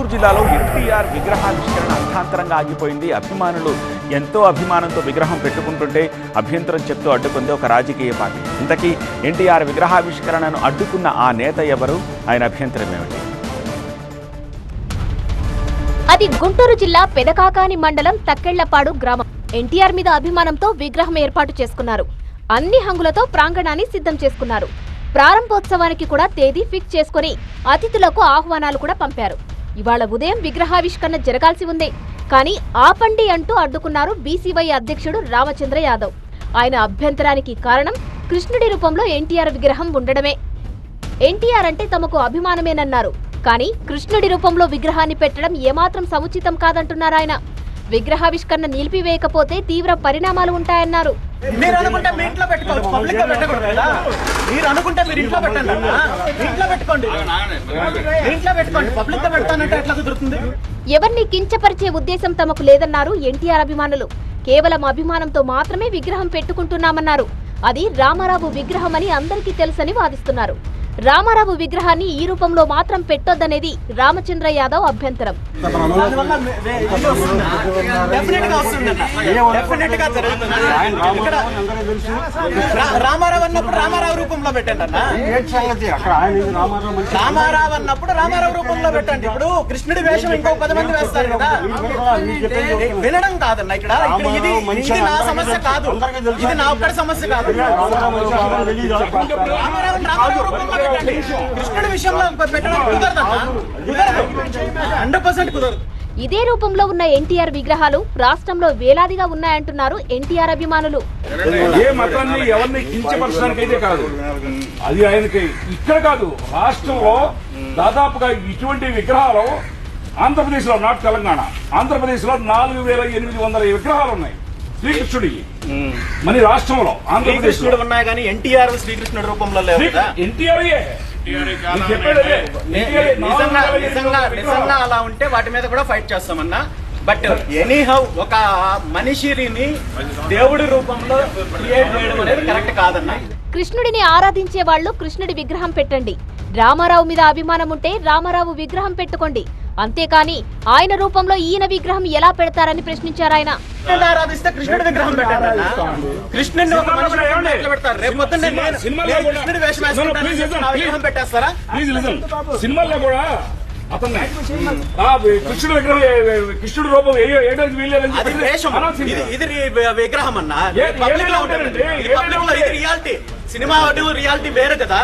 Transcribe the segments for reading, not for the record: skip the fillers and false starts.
గుంటూరు జిల్లాలో ఎన్టీఆర్ విగ్రహావిష్కరణ అర్థాంతరంగా ఆగిపోయింది. అభిమానులు ఎంతో అభిమానంతో విగ్రహం పెట్టుకుంటుంటే అభ్యంతరం చెప్తూ అడ్డుకుంది ఒక రాజకీయ పార్టీ. ఇంతకీ ఎన్టీఆర్ విగ్రహావిష్కరణను అడ్డుకున్న ఆ నేత ఎవరు? ఆయన అభ్యంతరం ఏమిటి? అది గుంటూరు జిల్లా పెదకాకాని మండలం తక్కెళ్లపాడు గ్రామం. ఎన్టీఆర్ మీద అభిమానంతో విగ్రహం ఏర్పాటు చేసుకున్నారు. అన్ని హంగులతో ప్రాంగణాన్ని సిద్ధం చేసుకున్నారు. ప్రారంభోత్సవానికి కూడా తేదీ ఫిక్స్ చేసుకుని అతిథులకు ఆహ్వానాలు కూడా పంపారు. ఇవాళ ఉదయం విగ్రహావిష్కరణ జరగాల్సి ఉంది. కానీ ఆపండి అంటూ అడ్డుకున్నారు బీసీవై అధ్యక్షుడు రామచంద్ర యాదవ్. ఆయన అభ్యంతరానికి కారణం కృష్ణుడి రూపంలో ఎన్టీఆర్ విగ్రహం ఉండడమే. ఎన్టీఆర్ అంటే తమకు అభిమానమేనన్నారు. కానీ కృష్ణుడి రూపంలో విగ్రహాన్ని పెట్టడం ఏమాత్రం సముచితం కాదంటున్నారు ఆయన. విగ్రహావిష్కరణ నిలిపివేయకపోతే తీవ్ర పరిణామాలు ఉంటాయన్నారు. ఎవరిని కించపరిచే ఉద్దేశం తమకు లేదన్నారు ఎన్టీఆర్ అభిమానులు. కేవలం అభిమానంతో మాత్రమే విగ్రహం పెట్టుకుంటున్నామన్నారు. అది రామారావు విగ్రహం అని అందరికీ తెలుసని వాదిస్తున్నారు. రామారావు విగ్రహాన్ని ఈ రూపంలో మాత్రం పెట్టొద్దనేది రామచంద్ర యాదవ్ అభ్యంతరం. రామారావు అన్నప్పుడు రామారావు రూపంలో పెట్టండి అన్న. రామారావు అన్నప్పుడు రామారావు రూపంలో పెట్టండి. ఇప్పుడు కృష్ణుడి వేషం ఇంకో 10 మంది వేస్తారు కదా. వినడం కాదన్న. ఇక్కడ ఇది నా సమస్య కాదు, ఇది నా ఒక్కడి సమస్య కాదు. రామారావు రూపంలో కృష్ణుడి విషయంలో పెట్టడం కుదరదన్న. 100% కుదరదు. ఇదే రూపంలో ఉన్న ఎన్టీఆర్ విగ్రహాలు రాష్ట్రంలో వేలాదిగా ఉన్నాయంటున్నారు ఎన్టీఆర్ అభిమానులు. ఏ మతాన్ని ఎవరిని కించపరచడానికైతే కాదు, అది ఆయనకి ఇక్కడ కాదు, రాష్ట్రంలో దాదాపుగా ఇటువంటి విగ్రహాలు ఆంధ్రప్రదేశ్ లో, నాట్ తెలంగాణ, ఆంధ్రప్రదేశ్ లో 4800 విగ్రహాలు ఉన్నాయి శ్రీకృష్ణుడి. మన రాష్ట్రంలో ఆంధ్రప్రదేశ్ ఉన్నాయి కానీ ఎన్టీఆర్ శ్రీకృష్ణుడి రూపంలో లేవు. ఎన్టీఆర్ నిజంగా అలా ఉంటే వాటి మీద కూడా ఫైట్ చేస్తామన్నా. బట్ ఎనీహౌ ఒక మనిషిని దేవుడి రూపంలో క్రియేట్ చేయడం అనేది కరెక్ట్ కాదన్నా. కృష్ణుడిని ఆరాధించే వాళ్ళు కృష్ణుడి విగ్రహం పెట్టండి. రామారావు మీద అభిమానం ఉంటే రామారావు విగ్రహం పెట్టుకోండి. అంతేకాని ఆయన రూపంలో ఈయన విగ్రహం ఎలా పెడతారని ప్రశ్నించారు ఆయన. ఆరాధిస్తే కృష్ణుడి విగ్రహం పెట్టండి. కృష్ణుడిని ఒక మనిషిని ఎట్లా పెడతారు? రేపు మొత్తం కృష్ణుడి వేషం వేసుకుంటాను పెట్టేస్తారా? సినిమాల్లో కూడా అతన్ని కృష్ణుడు విగ్రహం, కృష్ణుడు రూపం వేయడానికి వీల్లేదని ఇది విగ్రహం అన్నా. రియాలిటీ సినిమా రియాలిటీ వేరే కదా.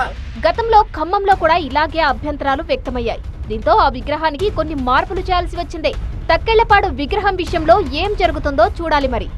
గతంలో ఖమ్మంలో కూడా ఇలాగే అభ్యంతరాలు వ్యక్తమయ్యాయి. దీంతో ఆ విగ్రహానికి కొన్ని మార్పులు చేయాల్సి వచ్చింది. తక్కెళ్లపాడు విగ్రహం విషయంలో ఏం జరుగుతుందో చూడాలి మరి.